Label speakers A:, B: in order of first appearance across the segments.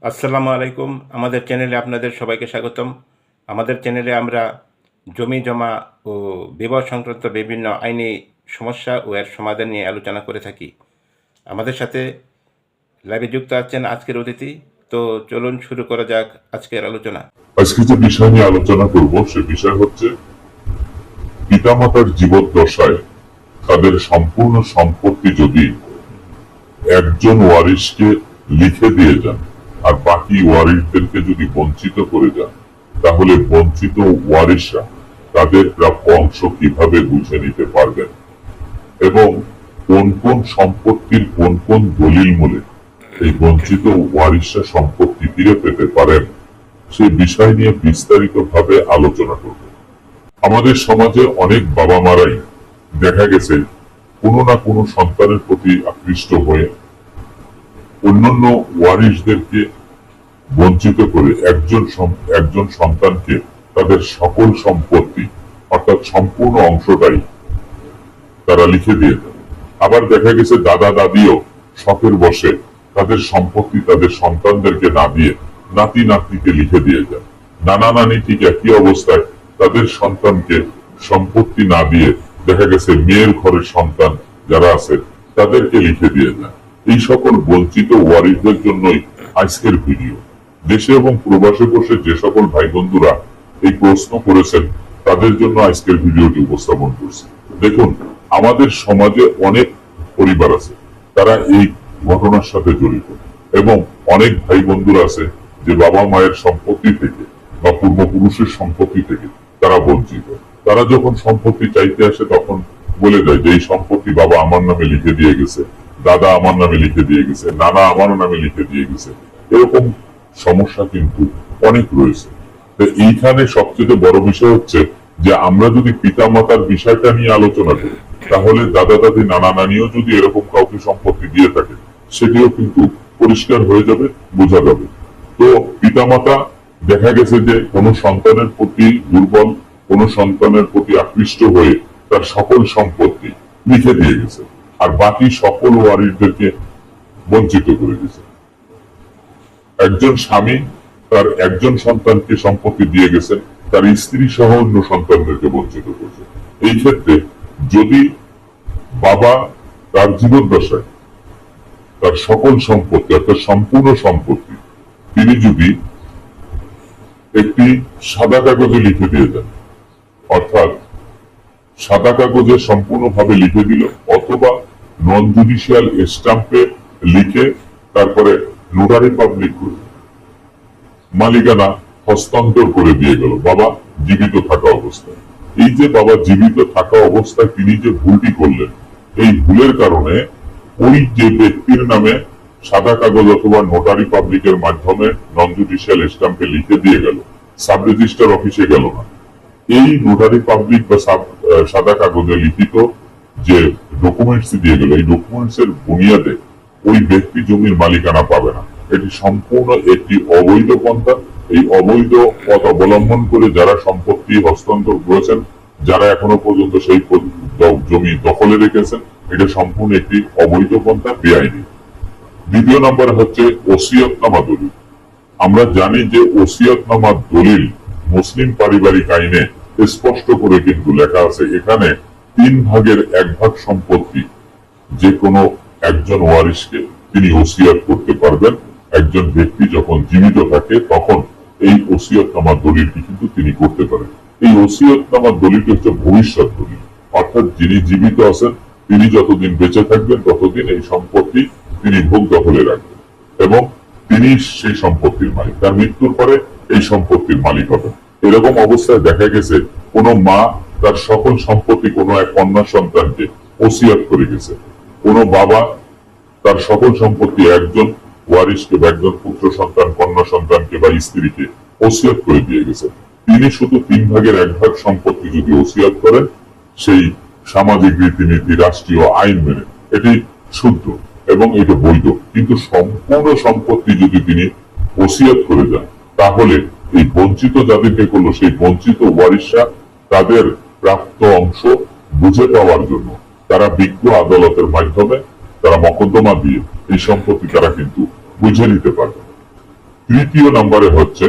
A: আসসালামু আলাইকুম। আমাদের চ্যানেলে আপনাদের সবাইকে স্বাগতম। আমাদের চ্যানেলে আমরা জমি জমা ও বিবাহ সংক্রান্ত বিভিন্ন আইনি সমস্যা ও এর সমাধান নিয়ে আলোচনা করে থাকি। আমাদের সাথে লাইভে যুক্ত আছেন আজকের অতিথি। তো চলুন শুরু করা যাক আজকের আলোচনা।
B: আজকে যে বিষয় নিয়ে আলোচনা করব সে বিষয় হচ্ছে পিতামাতার জীবদ্দশায় তাদের সম্পূর্ণ সম্পত্তি যদি একজন ওয়ারিশকে লিখে দিয়ে যান আর বাকি ওয়ারিশদেরকে যদি বঞ্চিত করে যান, তাহলে বঞ্চিত ওয়ারিশরা তাদের প্রাপ্য অংশ কিভাবে বুঝে নিতে পারবেন এবং কোন কোন সম্পত্তির কোন কোন দলিল মূলে এই বঞ্চিত ওয়ারিশরা সম্পত্তি ফিরে পেতে পারেন, সেই বিষয় নিয়ে বিস্তারিতভাবে আলোচনা করব। আমাদের সমাজে অনেক বাবা মারাই দেখা গেছে কোনো না কোনো সন্তানের প্রতি আকৃষ্ট হয়ে অন্যান্য ওয়ারিশদেরকে বঞ্চিত করে একজন সন্তানকে তাদের সকল সম্পত্তি অর্থাৎ সম্পূর্ণ অংশটাই তারা লিখে দিয়ে দেয়। আবার দেখা গেছে দাদা দাদিও শখের বসে তাদের সম্পত্তি তাদের সন্তানদেরকে না দিয়ে নাতি নাতনিকে লিখে দিয়ে যায়। নানা নানি ঠিক একই অবস্থায় তাদের সন্তানকে সম্পত্তি না দিয়ে দেখা গেছে মেয়ের ঘরের সন্তান যারা আছে তাদেরকে লিখে দিয়ে যায়। এই সকল বঞ্চিত ওয়ারিশদের জন্যই আজকের ভিডিও। দেশে এবং প্রবাসে বসে যে সকল ভাই বন্ধুরা এই প্রশ্ন করেছেন তাদের জন্য আজকের ভিডিওটি উপস্থাপন করছি। দেখুন, আমাদের সমাজে অনেক পরিবার আছে তারা এই ঘটনার সাথে জড়িত এবং অনেক ভাই বন্ধুরা আছে যে বাবা মায়ের সম্পত্তি থেকে বা পূর্বপুরুষের সম্পত্তি থেকে তারা বঞ্চিত। তারা যখন সম্পত্তি চাইতে আসে তখন বলে দেয় যে এই সম্পত্তি বাবা আমার নামে লিখে দিয়ে গেছে, দাদা আমার নামে লিখে দিয়ে গেছে, নানা আমার নামে লিখে দিয়ে গেছে। এরকম সমস্যা কিন্তু অনেক রয়েছে। তো এইখানে সবচেয়ে বড় বিষয় হচ্ছে যে আমরা যদি পিতা মাতার বিষয়টা নিয়ে আলোচনা করি, তাহলে দাদা দাদি নানা নানিও যদি এরকম কাউকে সম্পত্তি দিয়ে থাকে সেটিও কিন্তু পরিষ্কার হয়ে যাবে, বোঝা যাবে। তো পিতামাতা দেখা গেছে যে কোনো সন্তানের প্রতি দুর্বল, কোনো সন্তানের প্রতি আকৃষ্ট হয়ে তার সকল সম্পত্তি লিখে দিয়ে গেছে আর বাকি সকল ওয়ারিশদেরকে বঞ্চিত করে দিয়েছে। একজন স্বামী তার একজন সন্তানকে সম্পত্তি দিয়ে গেছেন, তার স্ত্রী সহ অন্য সন্তানদেরকে বঞ্চিত করছে। এই ক্ষেত্রে যদি বাবা তার জীবদ্দশায় তার সকল সম্পত্তি অর্থাৎ সম্পূর্ণ সম্পত্তি তিনি যদি একটি সাদা কাগজে লিখে দিয়ে দেন, অর্থাৎ সাদা কাগজে সম্পূর্ণভাবে লিখে দিল অথবা নন জুডিশিয়াল স্ট্যাম্পে লিখে তারপরে নোটারি পাবলিক মালিকানা হস্তান্তর করে দিয়ে গেল বাবা জীবিত থাকা অবস্থায়। এই যে বাবা জীবিত থাকা অবস্থায় তিনি যে ভুলটি করলেন, এই ভুলের কারণে ওই যে ব্যক্তির নামে সাদা কাগজ অথবা নোটারি পাবলিকের মাধ্যমে নন জুডিশিয়াল স্ট্যাম্পে লিখে দিয়ে গেল, সাব রেজিস্টার অফিসে গেল না। এই নোটারি পাবলিক বা সাদা কাগজে লিখিত যে ডকুমেন্টস দিয়ে গেল, এই ডকুমেন্টস এর বুনিয়াদে ওই ব্যক্তি জমির মালিকানা পাবে না। এটি সম্পূর্ণ একটি অবৈধ পন্থা। এই অবৈধ পথ অবলম্বন করে যারা সম্পত্তি হস্তান্তর করেছেন, যারা এখনো পর্যন্ত সেই জমি দখলে রেখেছেন, এটা সম্পূর্ণ একটি অবৈধ পন্থা, বেআইনি। দ্বিতীয় নম্বর হচ্ছে ওসিয়তনামা দলিল। আমরা জানি যে ওসিয়তনামা দলিল মুসলিম পারিবারিক আইনে স্পষ্ট করে কিন্তু লেখা আছে, এখানে 3/1 সম্পত্তি যে কোনো একজন ওয়ারিশকে তিনি ওসিয়ত করতে পারবেন। একজন ব্যক্তি যখন জীবিত থাকে তখন এই ওসিয়তনামা দলিলটি কিন্তু তিনি করতে পারেন। এই ওসিয়তনামা দলিলটি হচ্ছে ভবিষ্যৎ দলিল, অর্থাৎ যিনি জীবিত আছেন তিনি যতদিন বেঁচে থাকবেন ততদিন এই সম্পত্তি তিনি ভোগ দখলে রাখবেন এবং তিনি সেই সম্পত্তির মালিক। তার মৃত্যুর পরে এই সম্পত্তির মালিক হবেন। এরকম অবস্থায় দেখা গেছে কোনো মা তার সকল সম্পত্তি কোনো এক কন্যা সন্তানকে ওসিয়ত করে গেছে, কোনো বাবা তার সকল সম্পত্তি একজন ওয়ারিশকে বা একজন পুত্র সন্তান, কন্যা সন্তানকে বা স্ত্রীকে ওসিয়ত করে দিয়ে গেছে। তিনি শুধু 3/1 সম্পত্তি যদি ওসিয়ত করেন সেই সামাজিক রীতিনীতি রাষ্ট্রীয় আইন মেনে এটি শুদ্ধ এবং এটা বৈধ। কিন্তু সম্পূর্ণ সম্পত্তি যদি তিনি ওসিয়ত করে যান তাহলে এই বঞ্চিত যাদেরকে করলো সেই বঞ্চিত ওয়ারিশরা তাদের প্রাপ্ত অংশ বুঝে পাওয়ার জন্য তারা বিজ্ঞ আদালতের মাধ্যমে তারা মকদ্দমা দিয়ে এই সম্পত্তি তারা কিন্তু বুঝে নিতে পারবে। তৃতীয় নম্বরে হচ্ছে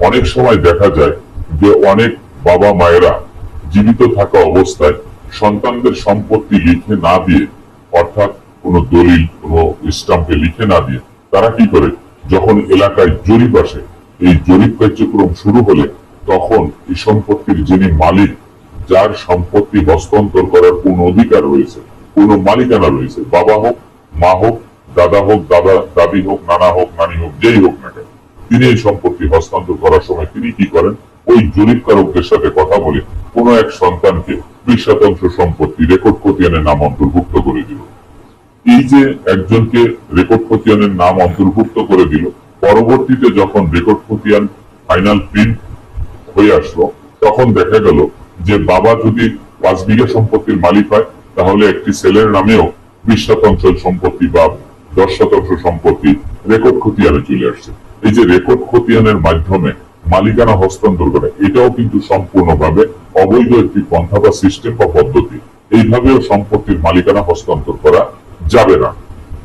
B: অনেক সময় দেখা যায় যে অনেক বাবা মায়েরা জীবিত থাকা অবস্থায় সন্তানদের সম্পত্তি লিখে না দিয়ে, অর্থাৎ কোনো দলিল কোনো স্টাম্পে লিখে না দিয়ে তারা কি করে, যখন এলাকায় জরিপ আসে, এই জরিপ কার্যক্রম শুরু হলে তখন এই সম্পত্তির যিনি মালিক, যার সম্পত্তি হস্তান্তর করার পূর্ণ অধিকার রয়েছে, পূর্ণ মালিকানা রয়েছে, বাবা হোক, মা হোক, দাদা হোক, দাদি হোক, নানা হোক, নানি হোক, যেই হোক না কেন, তিনি এই সম্পত্তি হস্তান্তর করার সময় তিনি কি করেন, ওই জরিপকারকদের সাথে কথা বলে কোনো এক সন্তানকে 20% সম্পত্তি রেকর্ড খতিয়ানের নাম অন্তর্ভুক্ত করে দিল। এই যে একজনকে রেকর্ড খতিয়ানের নাম অন্তর্ভুক্ত করে দিল, পরবর্তীতে যখন রেকর্ড খতিয়ান ফাইনাল প্রিন্ট হয়ে আসলো, তখন দেখা গেল যে বাবা যদি 5 বিঘা সম্পত্তির মালিক হয়, তাহলে একটি ছেলের নামেও 20% সম্পত্তি বা 10% সম্পত্তি রেকর্ড খতিয়ানে চলে আসছে। এই যে রেকর্ড খতিয়ানের মাধ্যমে মালিকানা হস্তান্তর করে, এটাও কিন্তু সম্পূর্ণভাবে অবৈধ একটি পন্থা বা সিস্টেম বা পদ্ধতি। এইভাবেও সম্পত্তির মালিকানা হস্তান্তর করা যাবে না।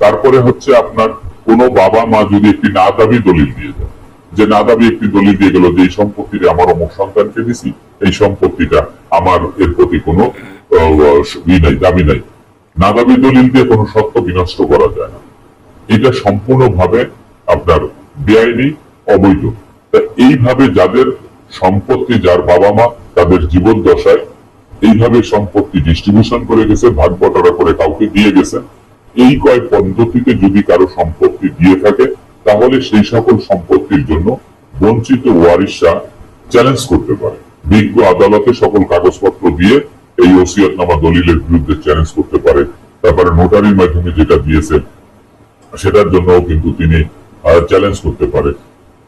B: তারপরে হচ্ছে আপনার কোনো বাবা মা যদি একটি না দাবি দলিল দিয়ে দেয়, যে না দাবি একটি দলিল দিয়ে গেল যে এই সম্পত্তিটা আমার অমুক সন্তানকে দিছি, এই সম্পত্তিটা আমার, এর প্রতি কোনো দাবি নাই, না দাবি দলিল দিয়ে কোনো সত্য বিনষ্ট করা যায় না। এটা সম্পূর্ণভাবে আপনার বেআইনি, অবৈধ। এইভাবে যাদের সম্পত্তি, যার বাবা মা তাদের জীবন দশায় এইভাবে সম্পত্তি ডিস্ট্রিবিউশন করে গেছে, ভাগ বটারা করে কাউকে দিয়ে গেছে, এই কয় পদ্ধতিতে যদি কারো সম্পত্তি দিয়ে থাকে, তাহলে সেই সকল সম্পত্তির জন্য বঞ্চিত ওয়ারিশরা চ্যালেঞ্জ করতে পারে। বিজ্ঞ আদালতে সকল কাগজপত্র দিয়ে এই ওসিয়তনামা দলিলের বিরুদ্ধে চ্যালেঞ্জ করতে পারে। তারপরে নোটারির মাধ্যমে যেটা দিয়েছে সেটার জন্য কিন্তু তিনি চ্যালেঞ্জ করতে পারে।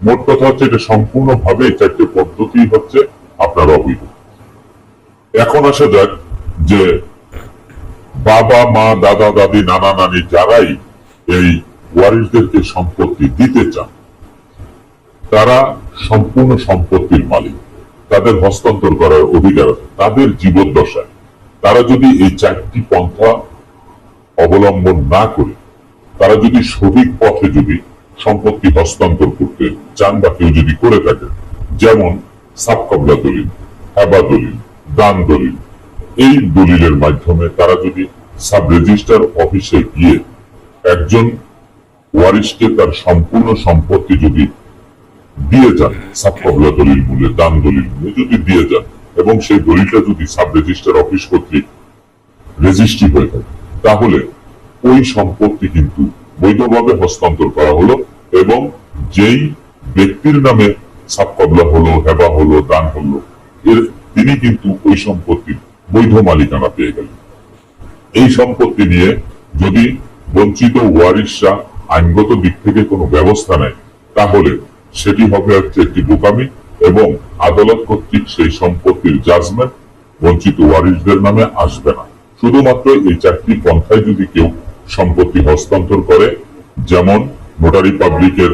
B: মোট কথা হচ্ছে এটা সম্পূর্ণভাবে এই 4টে পদ্ধতি হচ্ছে আপনার অবৈধ। এখন আসা যাক যে বাবা মা, দাদা দাদি, নানা নানি যারাই এই ওয়ারিশদেরকে সম্পত্তি দিতে চান, তারা সম্পূর্ণ সম্পত্তির মালিক, তাদের হস্তান্তর করার অধিকার আছে তাদের জীবদ্দশায়। তারা যদি এই 4টি পন্থা অবলম্বন না করে, তারা যদি সঠিক পথে যদি সম্পত্তি হস্তান্তর করতে চান বা কেউ যদি করে থাকে, যেমন সাবকবলা দলিল, হেবা দলিল, দান দলিল, এই দলিলের মাধ্যমে তারা যদি সাব রেজিস্ট্রার অফিসে গিয়ে একজন ওয়ারিশকে তার সম্পূর্ণ সম্পত্তি যদি দিয়ে যান, সাবকবলা দলিল মূলে, দান দলিল মূলে যদি দিয়ে যান, এবং সেই দলিলটা যদি সাব রেজিস্ট্রার অফিস কর্তৃক রেজিস্ট্রি হয়ে থাকে, তাহলে ওই সম্পত্তি কিন্তু বৈধভাবে হস্তান্তর করা হলো, এবং যেই ব্যক্তির নামে সাবকবলা হলো, হেবা হলো, দান হলো, তিনি কিন্তু ওই সম্পত্তির বৈধ মালিকানা পেয়ে গেলেন। এই সম্পত্তি নিয়ে যদি বঞ্চিত ওয়ারিশরা আইনগত দিক থেকে কোনো ব্যবস্থা নেয়, তাহলে সেটি হবে হচ্ছে একটি বোকামি, এবং আদালত কর্তৃক সেই সম্পত্তির জাজমেন্ট বঞ্চিত ওয়ারিশদের নামে আসবে না। শুধুমাত্র এই 4টি পন্থায় যদি কেউ সম্পত্তি হস্তান্তর করে, যেমন নোটারি পাবলিকের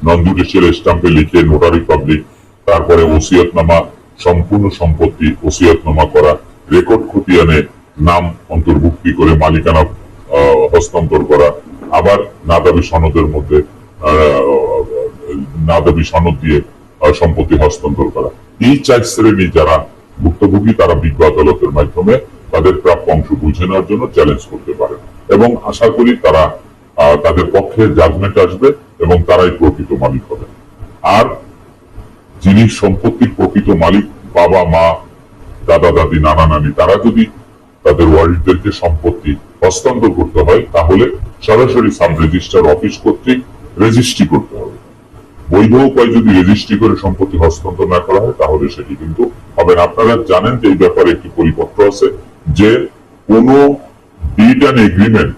B: নন-জুডিশিয়াল স্টাম্পে লিখে নোটারি পাবলিক, তারপরে ওসিয়তনামা, সম্পূর্ণ সম্পত্তি ওসিয়তনামা করা, রেকর্ড খতিয়ানে নাম অন্তর্ভুক্তি করে মালিকানা হস্তান্তর করা, আবার না দাবি সনদের মধ্যে না দাবি সনদ দিয়ে সম্পত্তি হস্তান্তর করা। এই 4 শ্রেণী যারা ভুক্তভোগী, তারা বিজ্ঞ আদালতের মাধ্যমে তাদের প্রাপ্য অংশ বুঝে নেওয়ার জন্য চ্যালেঞ্জ করতে পারে, এবং আশা করি তারা তাদের পক্ষে জাজমেন্ট আসবে এবং তারাই প্রকৃত মালিক হবে। আর যিনি সম্পত্তির প্রকৃত মালিক, বাবা মা, দাদা দাদি, নানা নানি, তারা যদি তাদের ওয়ারিশদেরকে সম্পত্তি হস্তান্তর করতে হয়, তাহলে সরাসরি সাব রেজিস্ট্রার অফিস কর্তৃক রেজিস্ট্রি করতে হবে। বৈধ উপায় যদি রেজিস্ট্রি করে সম্পত্তি হস্তান্তর না করা হয়, তাহলে সেটি কিন্তু হবে না। আপনারা জানেন যে এই ব্যাপারে একটি পরিপত্র আছে, যে কোনো ডিড অ্যান্ড এগ্রিমেন্ট,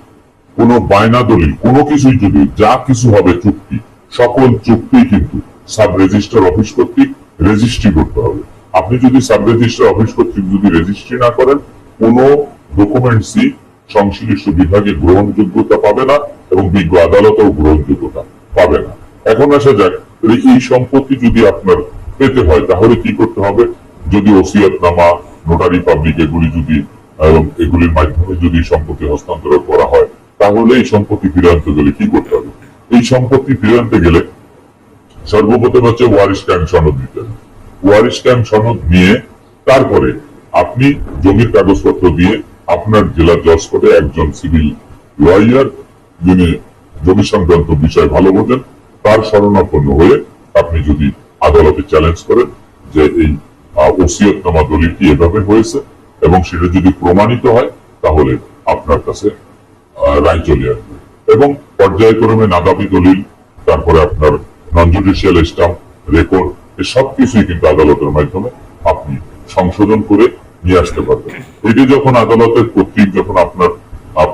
B: কোনো বায়না দলিল, কোনো কিছুই যদি, যা কিছু হবে চুক্তি, সকল চুক্তি কিন্তু সাব রেজিস্ট্রার অফিস কর্তৃক রেজিস্ট্রি করতে হবে। আপনি যদি সাব রেজিস্ট্রার অফিস কর্তৃক যদি রেজিস্ট্রি না করেন, কোনো ডকুমেন্টসই সংশ্লিষ্ট বিভাগে গ্রহণযোগ্যতা পাবে না, এবং বিজ্ঞ আদালতেও গ্রহণযোগ্যতা পাবে না। এখন আসা যাক, এই সম্পত্তি যদি আপনার পেতে হয়, তাহলে কি করতে হবে? যদি ওসিয়তনামা, নোটারি পাবলিক, এগুলি যদি এগুলির মাধ্যমে যদি সম্পত্তি হস্তান্তর করা হয়, তাহলে এই সম্পত্তি ফিরে আনতে গেলে কি করতে হবে? এই সম্পত্তি ফিরে আনতে গেলে সর্বপ্রথম হচ্ছে ওয়ারিশ ক্যাম্প সনদ দিতে হবে। ওয়ারিশ ক্যাম্প সনদ নিয়ে তারপরে আপনি জমির কাগজপত্র দিয়ে আপনার জেলা জজ কোর্টে একজন সিভিল লয়ার যিনি জমি সংক্রান্ত বিষয় ভালো বোঝেন তার শরণাপন্ন হয়ে আপনি যদি আদালতে চ্যালেঞ্জ করেন যে এই ওসিয়তনামা দলিলটি এভাবে হয়েছে এবং সেটা যদি প্রমাণিত হয় তাহলে আপনার কাছে রায় চলে আসবে এবং পর্যায়ক্রমে নাদাবি দলিল, তারপরে আপনার নন জুডিশিয়াল স্টাম্প, রেকর্ড, এই সব কিছুই কিন্তু আদালতের মাধ্যমে আপনি সংশোধন করে নিয়ে আসতে পারবেন। এটি যখন আদালতের কর্তৃক যখন আপনার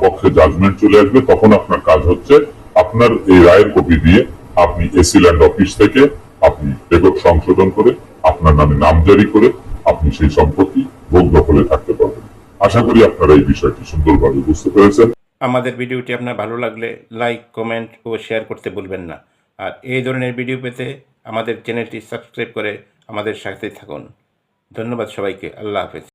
B: পক্ষে জাজমেন্ট চলে আসবে তখন আপনার কাজ হচ্ছে আপনার এই রায়ের কপি দিয়ে আপনি এসি ল্যান্ড অফিস থেকে আপনি রেকর্ড সংশোধন করে আপনার নামে নামজারি করে আপনি সেই সম্পত্তি ভোগ দখলে থাকতে পারবেন। আশা করি আপনারা এই বিষয়টি সুন্দরভাবে বুঝতে পেরেছেন।
A: আমাদের ভিডিওটি আপনার ভালো লাগলে লাইক, কমেন্ট ও শেয়ার করতে ভুলবেন না। আর এই ধরনের ভিডিও পেতে আমাদের চ্যানেলটি সাবস্ক্রাইব করে আমাদের সাথে থাকুন। ধন্যবাদ সবাইকে। আল্লাহ হাফেজ।